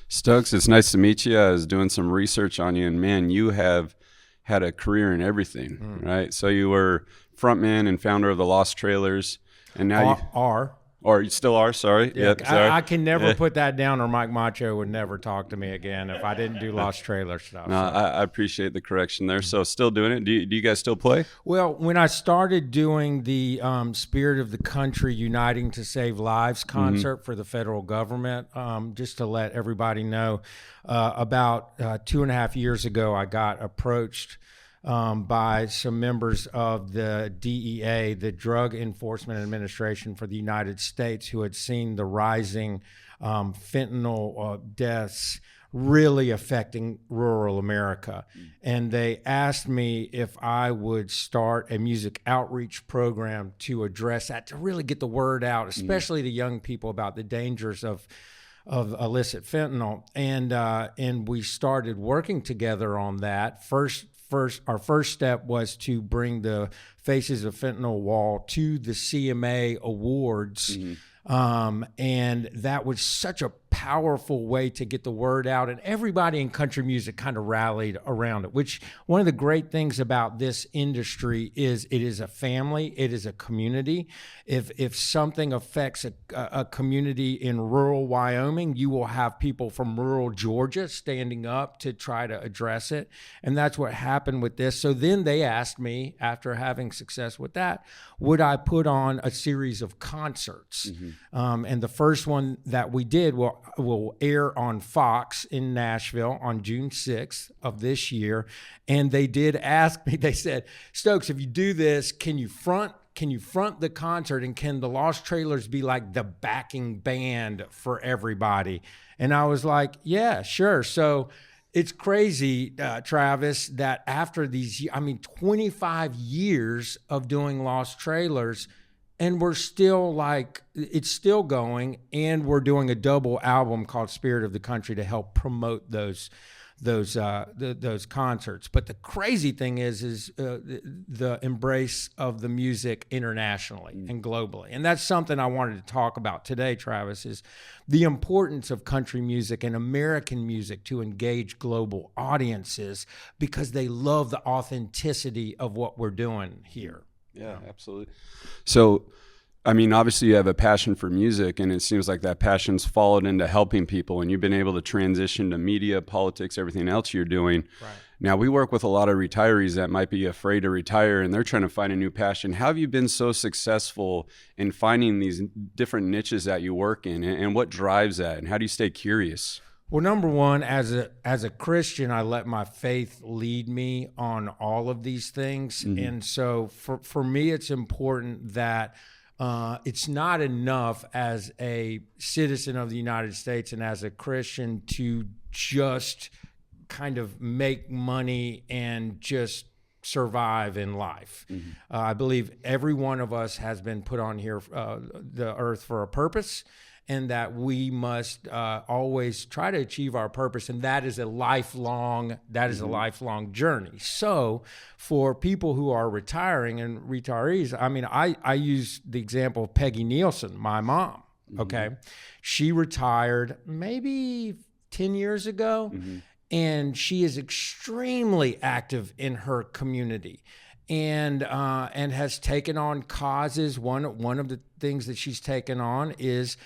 Stokes, it's nice to meet you. I was doing some research on you, and man, you have had a career in everything, right? So you were frontman and founder of the Lost Trailers, and now or you still are, sorry. Yeah, Yep, sorry. I can never put that down, or Mike Macho would never talk to me again if I didn't do Lost Trailer stuff. No, I appreciate the correction there. So still doing it. Do you guys still play? Well, when I started doing the Spirit of the Country Uniting to Save Lives concert for the federal government, just to let everybody know, about 2.5 years ago, I got approached by some members of the DEA, the Drug Enforcement Administration for the United States, who had seen the rising fentanyl deaths really affecting rural America. And they asked me if I would start a music outreach program to address that, to really get the word out, especially to young people, about the dangers of illicit fentanyl. And we started working together on that. Our first step was to bring the Faces of Fentanyl wall to the CMA Awards. And that was such a powerful way to get the word out, and everybody in country music kind of rallied around it, which one of the great things about this industry is it is a family, it is a community. If something affects a community in rural Wyoming, you will have people from rural Georgia standing up to try to address it, and that's what happened with this. So then they asked me, after having success with that, would I put on a series of concerts? And the first one that we did will air on Fox in Nashville on June 6th of this year. And they did ask me, they said, Stokes, if you do this, can you front the concert, and can the Lost Trailers be like the backing band for everybody? And I was like, yeah, sure. So it's crazy, Travis, that after 25 years of doing Lost Trailers, and we're still it's still going, and we're doing a double album called Spirit of the Country to help promote those concerts. But the crazy thing is the embrace of the music internationally and globally. And that's something I wanted to talk about today, Travis, is the importance of country music and American music to engage global audiences, because they love the authenticity of what we're doing here. Yeah, absolutely. So, I mean, obviously you have a passion for music, and it seems like that passion's followed into helping people, and you've been able to transition to media, politics, everything else you're doing. Right. Now, we work with a lot of retirees that might be afraid to retire, and they're trying to find a new passion. How have you been so successful in finding these different niches that you work in, and what drives that, and how do you stay curious? Well, number one, as a Christian, I let my faith lead me on all of these things. And so for me, it's important that it's not enough as a citizen of the United States and as a Christian to just kind of make money and just survive in life. I believe every one of us has been put on here, the earth, for a purpose, and that we must always try to achieve our purpose, and that is a lifelong journey. So for people who are retiring and retirees, I mean, I use the example of Peggy Nielson, my mom, okay? She retired maybe 10 years ago, and she is extremely active in her community. And has taken on causes. One of the things that she's taken on is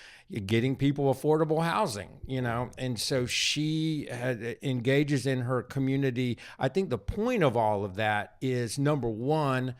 getting people affordable housing, and so she engages in her community. I think the point of all of that is, number one,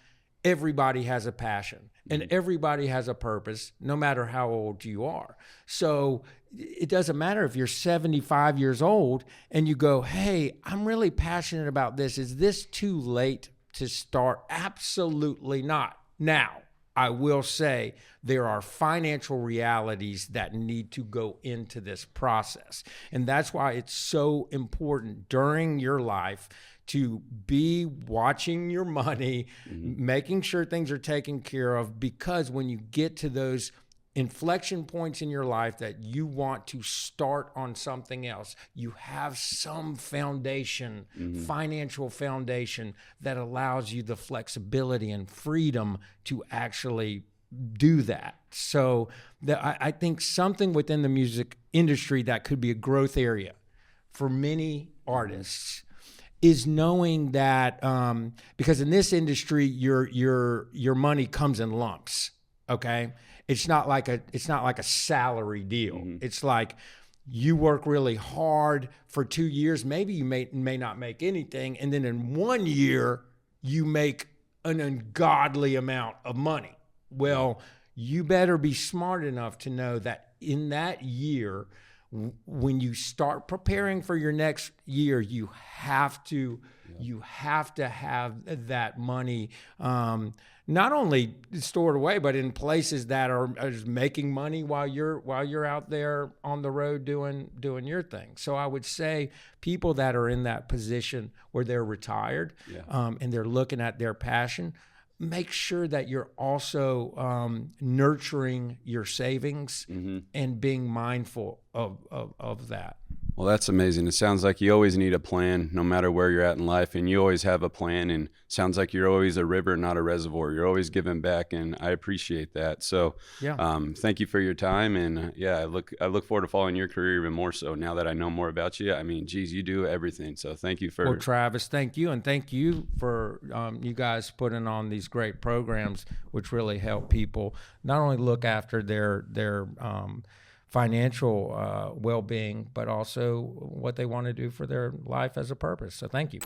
everybody has a passion and everybody has a purpose, no matter how old you are. So it doesn't matter if you're 75 years old and you go, hey, I'm really passionate about this. Is this too late to start? Absolutely not. Now, I will say there are financial realities that need to go into this process. And that's why it's so important during your life to be watching your money, making sure things are taken care of, because when you get to those inflection points in your life that you want to start on something else, you have some foundation, financial foundation, that allows you the flexibility and freedom to actually do that. So I think something within the music industry that could be a growth area for many artists is knowing that because in this industry your money comes in lumps. Okay, it's not like a salary deal. Mm-hmm. It's like you work really hard for 2 years. Maybe you may not make anything, and then in 1 year you make an ungodly amount of money. Well, you better be smart enough to know that in that year, when you start preparing for your next year, you have to have that money not only stored away, but in places that are making money while you're out there on the road doing your thing. So I would say people that are in that position where they're retired and they're looking at their passion, make sure that you're also nurturing your savings and being mindful of that. Well, that's amazing. It sounds like you always need a plan no matter where you're at in life, and you always have a plan, and sounds like you're always a river, not a reservoir. You're always giving back, and I appreciate that. So thank you for your time, and I look forward to following your career even more so now that I know more about you. I mean, geez, you do everything. So thank you for... Well, Travis, thank you, and thank you for you guys putting on these great programs which really help people not only look after their financial well-being, but also what they want to do for their life as a purpose. So thank you.